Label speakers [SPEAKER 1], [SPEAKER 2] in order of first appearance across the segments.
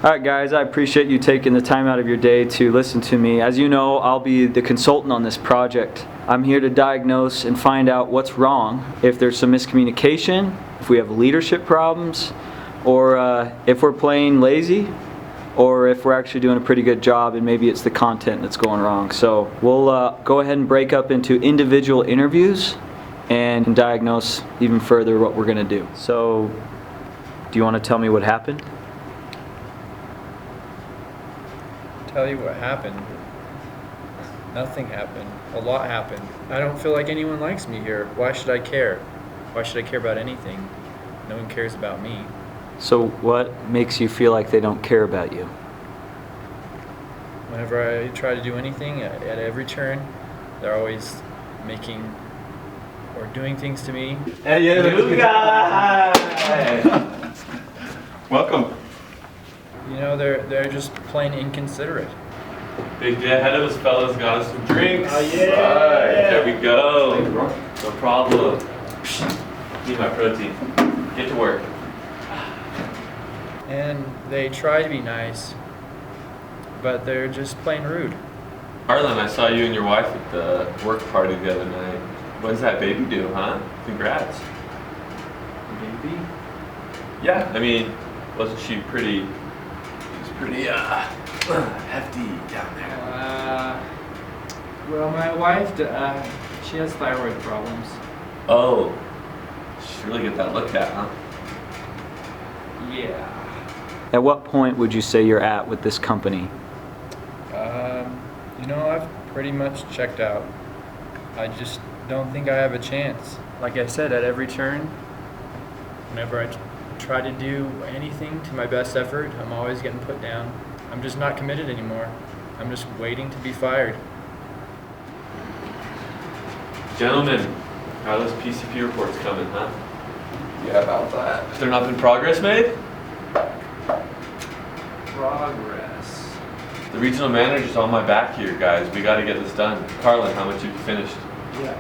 [SPEAKER 1] All right, guys, I appreciate you taking the time out of your day to listen to me. As you know, I'll be the consultant on this project. I'm here to diagnose and find out what's wrong, if there's some miscommunication, if we have leadership problems, or if we're playing lazy, or if we're actually doing a pretty good job and maybe it's the content that's going wrong. So we'll go ahead and break up into individual interviews and diagnose even further what we're going to do. So, do you want to tell me what happened?
[SPEAKER 2] Tell you what happened. Nothing happened. A lot happened. I don't feel like anyone likes me here. Why should I care? Why should I care about anything? No one cares about me.
[SPEAKER 1] So what makes you feel like they don't care about you?
[SPEAKER 2] Whenever I try to do anything, at every turn, they're always making or doing things to me.
[SPEAKER 3] Hey, you guys! Welcome.
[SPEAKER 2] You know, they're just plain inconsiderate.
[SPEAKER 4] Big day ahead of us, fellas. Got us some drinks.
[SPEAKER 3] Oh, yeah.
[SPEAKER 4] Alright, there we go. No problem. Need my protein. Get to work.
[SPEAKER 2] And they try to be nice, but they're just plain rude.
[SPEAKER 4] Harlan, I saw you and your wife at the work party the other night. What does that baby do, huh? Congrats.
[SPEAKER 2] Baby?
[SPEAKER 4] Yeah, I mean, wasn't she pretty... She's pretty, hefty down there.
[SPEAKER 2] Well, my wife, she has thyroid problems.
[SPEAKER 4] Oh. Should really get that looked at, huh?
[SPEAKER 2] Yeah.
[SPEAKER 1] At what point would you say you're at with this company?
[SPEAKER 2] You know, I've pretty much checked out. I just don't think I have a chance. Like I said, at every turn, whenever I try to do anything to my best effort, I'm always getting put down. I'm just not committed anymore. I'm just waiting to be fired.
[SPEAKER 4] Gentlemen, how are those PCP reports coming, huh?
[SPEAKER 3] Yeah, about that.
[SPEAKER 4] Has there not been progress made?
[SPEAKER 2] Progress.
[SPEAKER 4] The regional manager's on my back here, guys. We gotta get this done. Carlin, how much have you finished?
[SPEAKER 2] Yeah.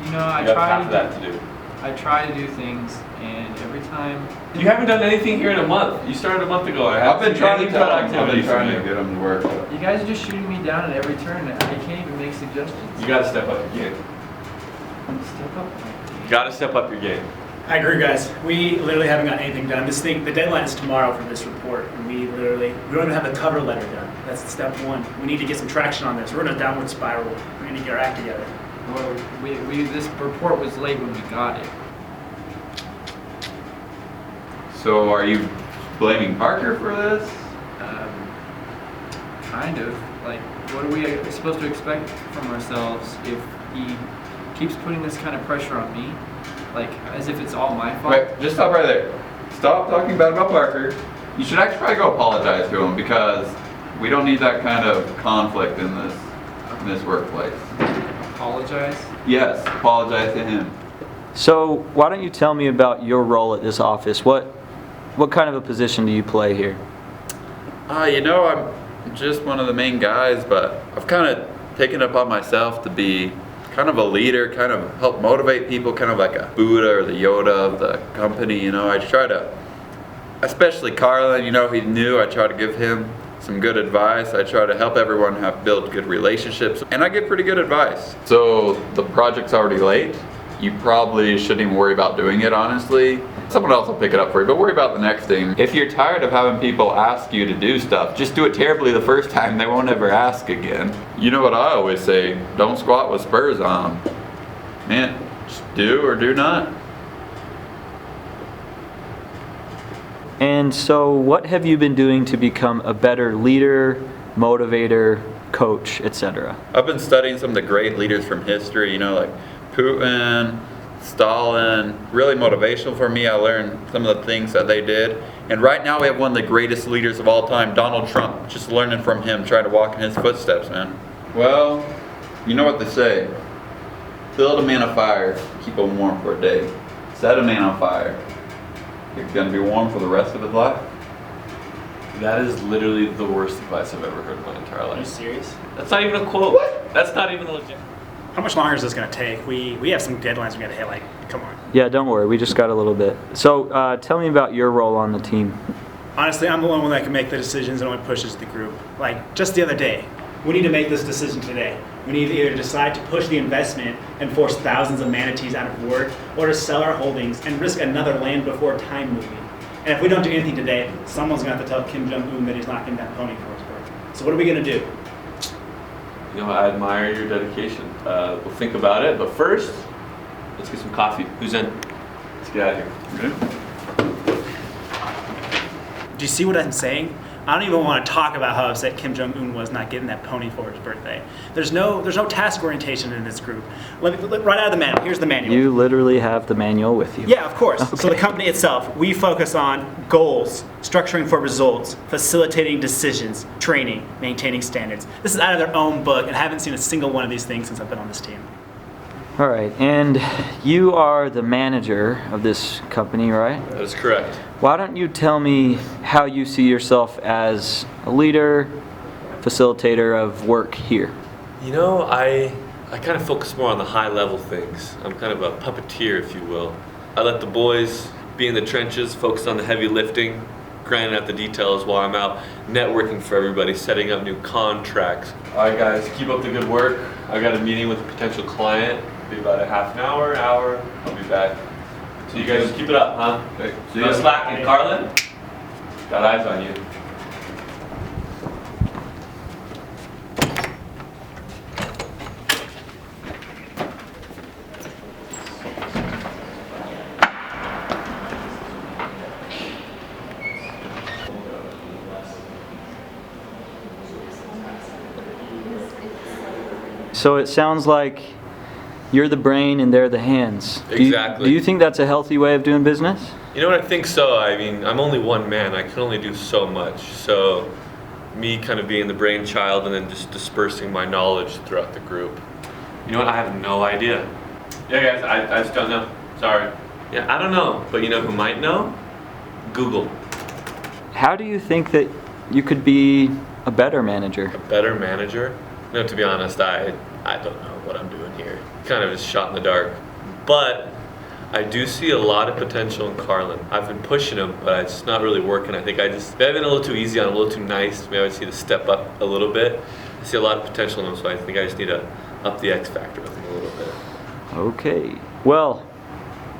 [SPEAKER 2] You know, I
[SPEAKER 4] You have
[SPEAKER 2] try
[SPEAKER 4] half of that to do.
[SPEAKER 2] I try to do things, and every time.
[SPEAKER 4] You haven't done anything here in a month. You started a month ago.
[SPEAKER 3] I've been trying to tell them. I've
[SPEAKER 4] productivity
[SPEAKER 3] been trying
[SPEAKER 4] from
[SPEAKER 3] to
[SPEAKER 4] you.
[SPEAKER 3] get them to work.
[SPEAKER 2] You guys are just shooting me down at every turn. I can't even make suggestions.
[SPEAKER 4] You gotta step up your game.
[SPEAKER 2] Step up.
[SPEAKER 4] You gotta step up your game.
[SPEAKER 5] I agree, guys. We literally haven't got anything done. The deadline is tomorrow for this report, and we don't even have the cover letter done. That's step one. We need to get some traction on this. We're in a downward spiral. We need to get our act together.
[SPEAKER 2] Well, this report was late when we got it.
[SPEAKER 3] So are you blaming Parker for this?
[SPEAKER 2] Kind of. Like, what are we supposed to expect from ourselves if he keeps putting this kind of pressure on me? Like, as if it's all my fault?
[SPEAKER 3] Wait, just stop right there. Stop talking bad about Parker. You should actually probably go apologize to him because we don't need that kind of conflict in this workplace.
[SPEAKER 2] Apologize?
[SPEAKER 3] Yes, apologize to him.
[SPEAKER 1] So why don't you tell me about your role at this office? What kind of a position do you play here?
[SPEAKER 6] You know, I'm just one of the main guys, but I've kind of taken it upon myself to be kind of a leader, kind of help motivate people, kind of like a Buddha or the Yoda of the company. You know, I try to, especially Carlin, you know, he's new. I try to give him some good advice. I try to help everyone build good relationships, and I give pretty good advice. So the project's already late. You probably shouldn't even worry about doing it, honestly. Someone else will pick it up for you, but worry about the next thing. If you're tired of having people ask you to do stuff, just do it terribly the first time. They won't ever ask again. You know what I always say, don't squat with spurs on. Man, just do or do not.
[SPEAKER 1] And so what have you been doing to become a better leader, motivator, coach, etc.?
[SPEAKER 6] I've been studying some of the great leaders from history, you know, like Putin, Stalin, really motivational for me. I learned some of the things that they did. And right now we have one of the greatest leaders of all time, Donald Trump. Just learning from him, trying to walk in his footsteps, man.
[SPEAKER 3] Well, you know what they say. Build a man of fire, keep him warm for a day. Set a man on fire. He's gonna be warm for the rest of his life.
[SPEAKER 4] That is literally the worst advice I've ever heard in my entire
[SPEAKER 5] Are you
[SPEAKER 4] life.
[SPEAKER 5] serious?
[SPEAKER 4] That's not even a quote. What? That's not even a legit.
[SPEAKER 5] How much longer is this going to take? We have some deadlines we got to hit. Like, come on.
[SPEAKER 1] Yeah, don't worry. We just got a little bit. So tell me about your role on the team.
[SPEAKER 5] Honestly, I'm the only one that can make the decisions and only pushes the group. Like, just the other day, we need to make this decision today. We need to either decide to push the investment and force thousands of manatees out of work, or to sell our holdings and risk another land before time moving. And if we don't do anything today, someone's gonna have to tell Kim Jong-un that he's not getting that pony for his birthday. So what are we gonna do?
[SPEAKER 4] You know, I admire your dedication. We'll think about it, but first, let's get some coffee. Who's in? Let's get out of here.
[SPEAKER 5] Do you see what I'm saying? I don't even want to talk about how upset Kim Jong-un was not getting that pony for his birthday. There's no task orientation in this group. Right out of the manual. Here's the manual.
[SPEAKER 1] You literally have the manual with you.
[SPEAKER 5] Yeah, of course.
[SPEAKER 1] Okay.
[SPEAKER 5] So the company itself, we focus on goals, structuring for results, facilitating decisions, training, maintaining standards. This is out of their own book, and I haven't seen a single one of these things since I've been on this team.
[SPEAKER 1] All right, and you are the manager of this company, right?
[SPEAKER 4] That is correct.
[SPEAKER 1] Why don't you tell me how you see yourself as a leader, facilitator of work here?
[SPEAKER 4] You know, I kind of focus more on the high level things. I'm kind of a puppeteer, if you will. I let the boys be in the trenches, focus on the heavy lifting, grinding out the details while I'm out networking for everybody, setting up new contracts. All right, guys, keep up the good work. I got a meeting with a potential client. Be about a half an hour. I'll be back. So you guys just keep it up, huh?
[SPEAKER 3] Okay.
[SPEAKER 4] No slacking. Carlin, got eyes on you.
[SPEAKER 1] So it sounds like you're the brain and they're the hands.
[SPEAKER 4] Exactly.
[SPEAKER 1] Do you think that's a healthy way of doing business?
[SPEAKER 4] You know what, I think so. I mean, I'm only one man. I can only do so much. So me kind of being the brainchild and then just dispersing my knowledge throughout the group. You know what, I have no idea. Yeah, guys, I just don't know. Sorry. Yeah, I don't know. But you know who might know? Google.
[SPEAKER 1] How do you think that you could be a better manager?
[SPEAKER 4] A better manager? No, to be honest, I don't know what I'm doing here. Kind of just shot in the dark. But I do see a lot of potential in Carlin. I've been pushing him, but it's not really working. I think maybe I've been a little too easy on him, a little too nice. Maybe I just need to step up a little bit. I see a lot of potential in him, so I think I just need to up the X factor with him a little bit.
[SPEAKER 1] Okay. Well,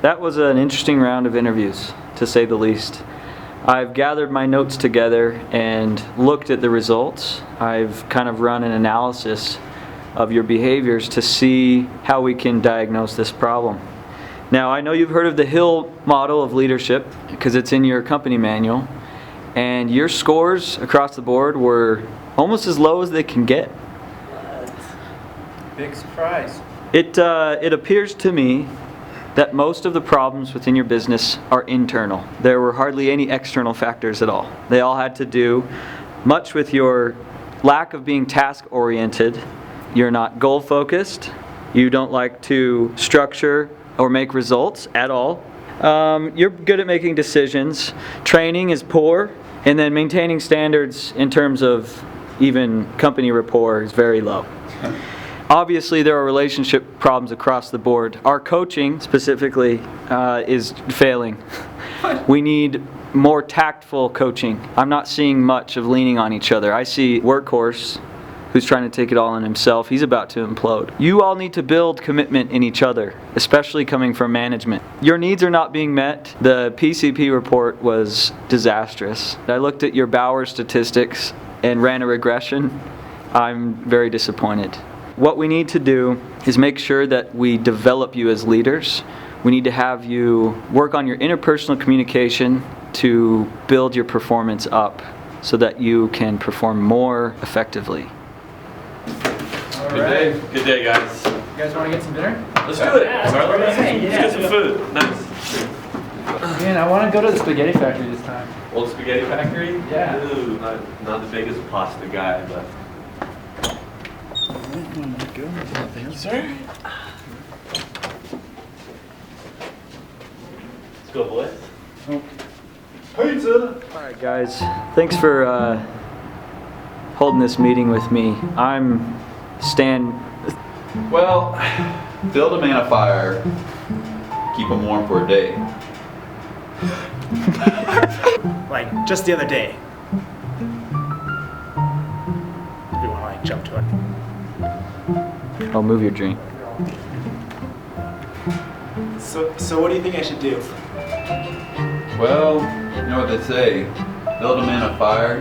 [SPEAKER 1] that was an interesting round of interviews, to say the least. I've gathered my notes together and looked at the results. I've kind of run an analysis of your behaviors to see how we can diagnose this problem. Now, I know you've heard of the Hill model of leadership because it's in your company manual, and your scores across the board were almost as low as they can get.
[SPEAKER 2] Big surprise.
[SPEAKER 1] It appears to me that most of the problems within your business are internal. There were hardly any external factors at all. They all had to do much with your lack of being task-oriented. You're not goal-focused. You don't like to structure or make results at all. You're good at making decisions. Training is poor. And then maintaining standards in terms of even company rapport is very low. Obviously, there are relationship problems across the board. Our coaching, specifically, is failing. We need more tactful coaching. I'm not seeing much of leaning on each other. I see Workhorse, who's trying to take it all on himself. He's about to implode. You all need to build commitment in each other, especially coming from management. Your needs are not being met. The PCP report was disastrous. I looked at your Bauer statistics and ran a regression. I'm very disappointed. What we need to do is make sure that we develop you as leaders. We need to have you work on your interpersonal communication to build your performance up so that you can perform more effectively.
[SPEAKER 2] All
[SPEAKER 4] Good
[SPEAKER 2] right.
[SPEAKER 4] day. Good day, guys.
[SPEAKER 2] You guys want to get some dinner?
[SPEAKER 4] Let's do it.
[SPEAKER 5] Yeah,
[SPEAKER 4] Carlin,
[SPEAKER 5] let's
[SPEAKER 4] let's get some food. Nice.
[SPEAKER 2] Man, I want to go to the spaghetti factory this time.
[SPEAKER 4] Old Spaghetti Factory?
[SPEAKER 2] Yeah.
[SPEAKER 4] Ooh, not the biggest pasta guy, but.
[SPEAKER 2] Thank you, sir.
[SPEAKER 4] Let's go, boys.
[SPEAKER 1] Alright guys, thanks for holding this meeting with me. I'm Stan.
[SPEAKER 3] Well, build a man a fire, keep him warm for a day.
[SPEAKER 5] Like just the other day. If you want to like jump to it.
[SPEAKER 1] I'll move your drink.
[SPEAKER 5] So what do you think I should do?
[SPEAKER 6] Well, you know what they say, build a man a fire,